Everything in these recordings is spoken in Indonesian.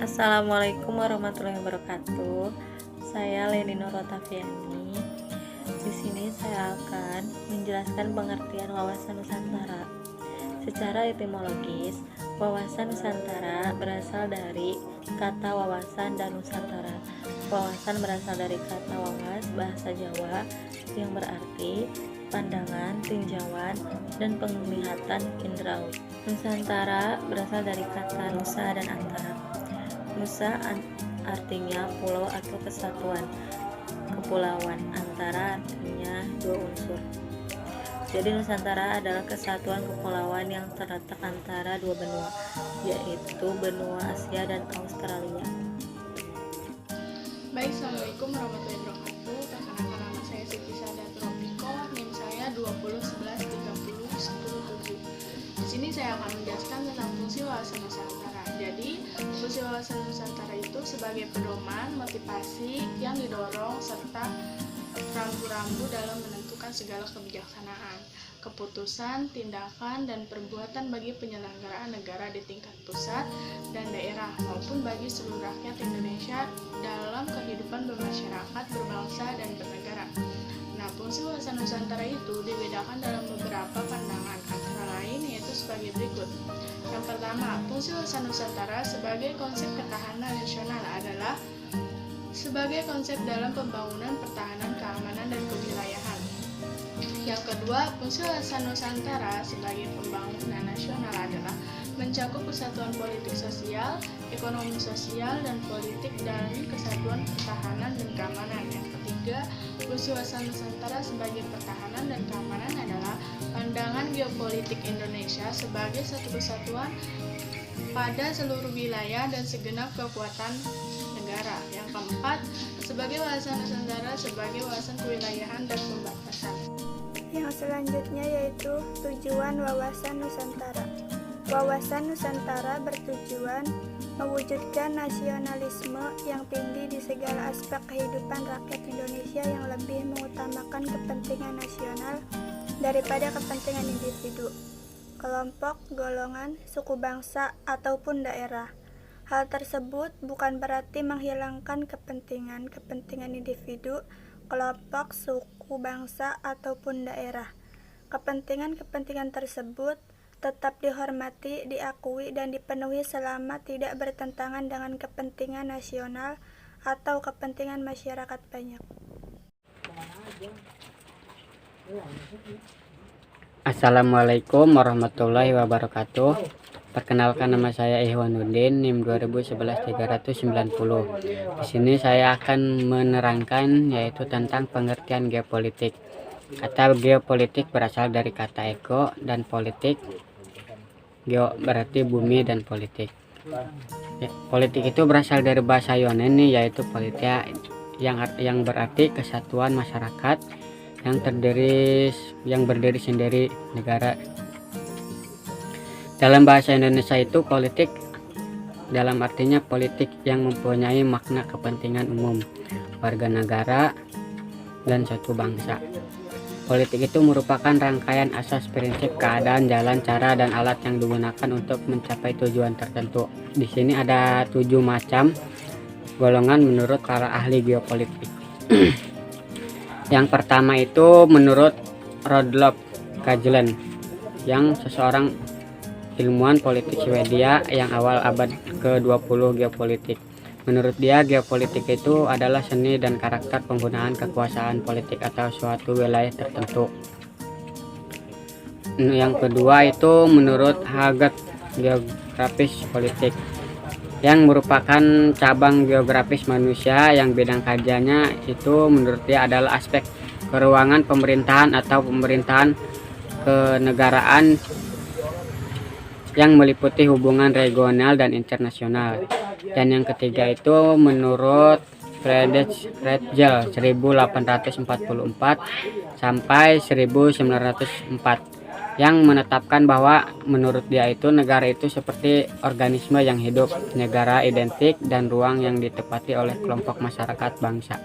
Assalamualaikum warahmatullahi wabarakatuh. Saya Leni Norotaviani. Di sini saya akan menjelaskan pengertian wawasan Nusantara. Secara etimologis, wawasan Nusantara berasal dari kata wawasan dan Nusantara. Wawasan berasal dari kata wawas bahasa Jawa yang berarti pandangan, tinjauan, dan penglihatan indrawi. Nusantara berasal dari kata nusa dan antara. Nusa artinya pulau atau kesatuan, kepulauan, antara artinya dua unsur. Jadi Nusantara adalah kesatuan kepulauan yang terletak antara dua benua, yaitu benua Asia dan Australia. Baik, Assalamualaikum warahmatullahi wabarakatuh. Perkenalkan, nama saya Siti Sada Tropiko, NIM saya 2011301007. Di sini saya akan menjelaskan tentang fungsi wawasan Nusantara. Jadi, fungsi wawasan Nusantara itu sebagai pedoman, motivasi yang didorong serta rambu-rambu dalam menentukan segala kebijaksanaan, keputusan, tindakan, dan perbuatan bagi penyelenggaraan negara di tingkat pusat dan daerah maupun bagi seluruh rakyat Indonesia dalam kehidupan bermasyarakat, berbangsa, dan bernegara. Nah, fungsi wawasan Nusantara itu dibedakan dalam beberapa pandangan, antara lain yaitu sebagai berikut. Yang pertama, fungsi wawasan Nusantara sebagai konsep ketahanan nasional adalah sebagai konsep dalam pembangunan pertahanan, keamanan, dan kewilayahan. Yang kedua, fungsi wawasan Nusantara sebagai pembangunan nasional adalah mencakup kesatuan politik sosial, ekonomi sosial, dan politik dan kesatuan pertahanan dan keamanan. Yang ketiga, fungsi wawasan Nusantara sebagai pertahanan dan keamanan adalah pandangan geopolitik Indonesia sebagai satu kesatuan pada seluruh wilayah dan segenap kekuatan negara. Yang keempat, sebagai wawasan Nusantara sebagai wawasan kewilayahan dan pembatasan. Yang selanjutnya yaitu tujuan wawasan Nusantara. Wawasan Nusantara bertujuan mewujudkan nasionalisme yang tinggi di segala aspek kehidupan rakyat Indonesia yang lebih mengutamakan kepentingan nasional daripada kepentingan individu, kelompok, golongan, suku bangsa, ataupun daerah. Hal tersebut bukan berarti menghilangkan kepentingan individu, kelompok, suku bangsa, ataupun daerah. Kepentingan tersebut tetap dihormati, diakui, dan dipenuhi selama tidak bertentangan dengan kepentingan nasional atau kepentingan masyarakat banyak. Assalamualaikum warahmatullahi wabarakatuh. Perkenalkan, nama saya Ihwanuddin, NIM 2011-390. Di sini saya akan menerangkan yaitu tentang pengertian geopolitik. Kata geopolitik berasal dari kata eko dan politik. Geo berarti bumi dan politik. Politik itu berasal dari bahasa Yunani yaitu politia yang berarti kesatuan masyarakat yang berdiri sendiri negara. Dalam bahasa Indonesia itu politik dalam artinya politik yang mempunyai makna kepentingan umum warga negara dan suatu bangsa. Politik itu merupakan rangkaian asas, prinsip, keadaan, jalan, cara, dan alat yang digunakan untuk mencapai tujuan tertentu. Di sini ada 7 macam golongan menurut para ahli geopolitik. Yang pertama itu menurut Rudolf Kjellén, yang seseorang ilmuwan politik Swedia yang awal abad ke-20 geopolitik. Menurut dia, geopolitik itu adalah seni dan karakter penggunaan kekuasaan politik atau suatu wilayah tertentu. Yang kedua itu menurut Haggard, geografis politik, yang merupakan cabang geografis manusia yang bidang kajiannya itu menurut dia adalah aspek keruangan pemerintahan atau pemerintahan kenegaraan yang meliputi hubungan regional dan internasional. Dan yang ketiga itu menurut Friedrich Hetzel 1844 sampai 1904, yang menetapkan bahwa menurut dia itu negara itu seperti organisme yang hidup. Negara identik dan ruang yang ditempati oleh kelompok masyarakat bangsa.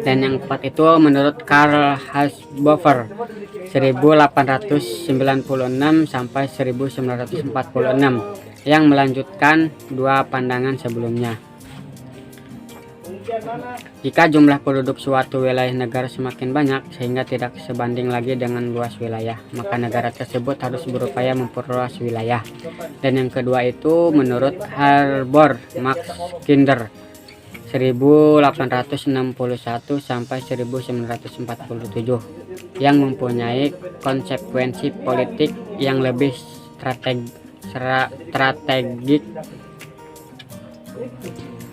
Dan yang keempat itu menurut Karl Haushofer 1896 sampai 1946, yang melanjutkan dua pandangan sebelumnya. Jika jumlah penduduk suatu wilayah negara semakin banyak sehingga tidak sebanding lagi dengan luas wilayah, maka negara tersebut harus berupaya memperluas wilayah. Dan yang kedua itu menurut Harbor Max Kinder 1861 sampai 1947 yang mempunyai konsekuensi politik yang lebih strategik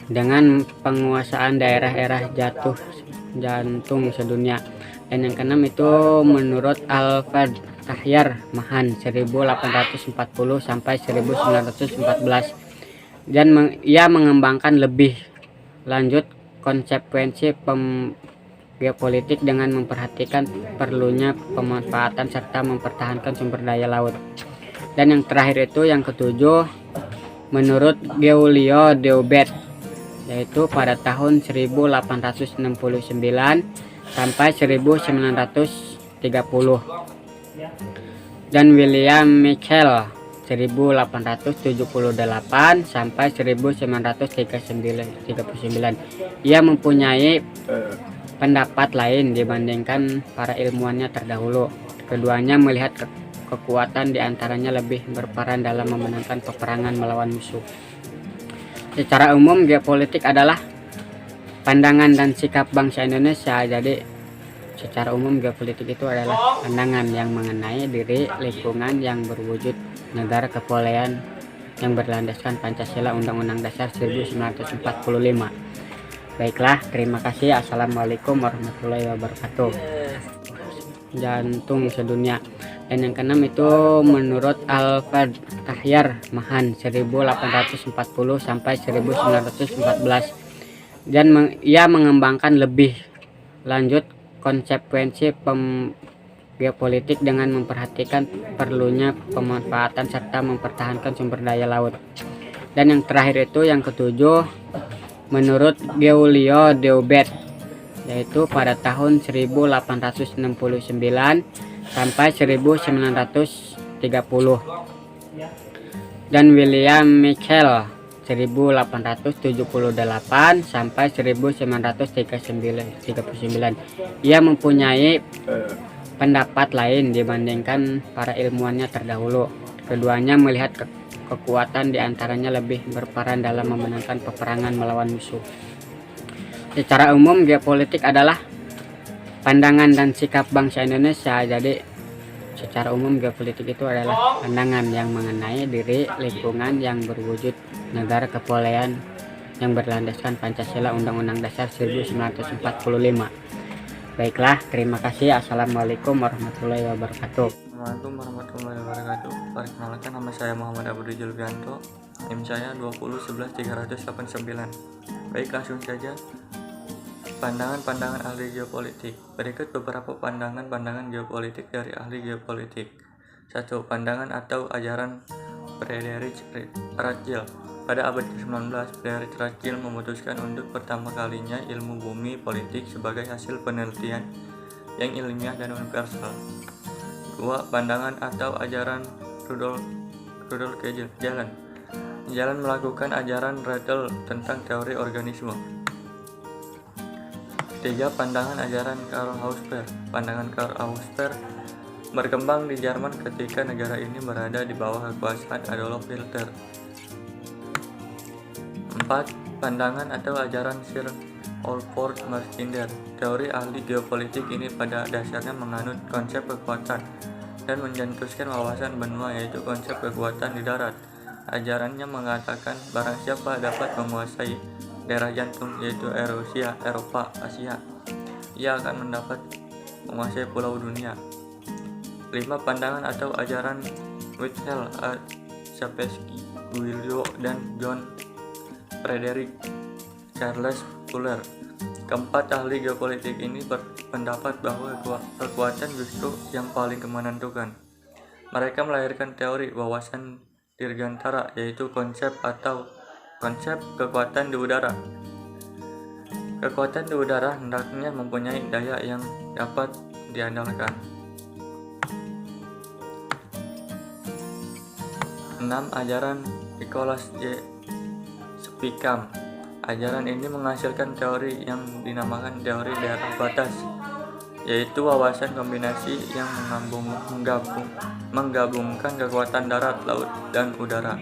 dengan penguasaan daerah-daerah jatuh jantung sedunia. Dan yang keenam itu menurut Alfred Tahyar Mahan 1840 sampai 1914 dan ia mengembangkan lebih lanjut konsekuensi geopolitik dengan memperhatikan perlunya pemanfaatan serta mempertahankan sumber daya laut. Dan yang terakhir itu yang ketujuh menurut Giulio Deobet, yaitu pada tahun 1869 sampai 1930, dan William Michel 1878 sampai 1939. Ia mempunyai pendapat lain dibandingkan para ilmuwannya terdahulu. Keduanya melihat kekuatan diantaranya lebih berperan dalam memenangkan peperangan melawan musuh. Secara umum, geopolitik adalah pandangan dan sikap bangsa Indonesia. Jadi, secara umum geopolitik itu adalah pandangan yang mengenai diri, lingkungan yang berwujud negara kepulauan yang berlandaskan Pancasila Undang-Undang Dasar 1945. Baiklah, terima kasih. Assalamualaikum warahmatullahi wabarakatuh. Jantung sedunia. Dan yang keenam itu menurut Alfred Tahyar Mahan 1840 sampai 1914 dan ia mengembangkan lebih lanjut konsekuensi geopolitik dengan memperhatikan perlunya pemanfaatan serta mempertahankan sumber daya laut. Dan yang terakhir itu yang ketujuh menurut Giulio Deobet, yaitu pada tahun 1869 sampai 1930, dan William Michel 1878 sampai 1939. Ia mempunyai pendapat lain dibandingkan para ilmuwannya terdahulu. Keduanya melihat kekuatan diantaranya lebih berperan dalam memenangkan peperangan melawan musuh. Secara umum, geopolitik adalah pandangan dan sikap bangsa Indonesia. Jadi, secara umum geopolitik itu adalah pandangan yang mengenai diri, lingkungan yang berwujud negara kepulauan yang berlandaskan Pancasila Undang-Undang Dasar 1945. Baiklah, terima kasih. Assalamualaikum warahmatullahi wabarakatuh. Assalamualaikum warahmatullahi wabarakatuh. Perkenalkan, nama saya Muhammad Abdi Julvianto. NIM saya 2011389. Baik, langsung saja. Pandangan-pandangan ahli geopolitik. Berikut beberapa pandangan geopolitik dari ahli geopolitik. 1. Pandangan atau ajaran Friedrich Ratziel. Pada abad ke-19, Friedrich Ratziel memutuskan untuk pertama kalinya ilmu bumi politik sebagai hasil penelitian yang ilmiah dan universal. 2. Pandangan atau ajaran Rudolf Kjellén. Kjellén melakukan ajaran Ratziel tentang teori organisme. 3. Pandangan ajaran Karl Hausper. Pandangan Karl Hausper berkembang di Jerman ketika negara ini berada di bawah kekuasaan Adolf Hitler. 4. Pandangan atau ajaran Sir Olford Marskinder. Teori ahli geopolitik ini pada dasarnya menganut konsep kekuatan dan mencetuskan wawasan benua, yaitu konsep kekuatan di darat. Ajarannya mengatakan barang siapa dapat menguasai daerah jantung, yaitu Eurasia, Eropa, Asia, ia akan mendapat menguasai pulau dunia. 5. Pandangan atau ajaran Wilhelm Sapolsky, Guillaume dan John Frederick Charles Fuller. Keempat, ahli geopolitik ini berpendapat bahwa kekuatan justru yang paling menentukan. Mereka melahirkan teori wawasan dirgantara, yaitu konsep kekuatan di udara. Kekuatan di udara hendaknya mempunyai daya yang dapat diandalkan. 6. Ajaran Nicholas J. Spickham. Ajaran ini menghasilkan teori yang dinamakan teori daerah batas, yaitu wawasan kombinasi yang menggabungkan kekuatan darat, laut, dan udara.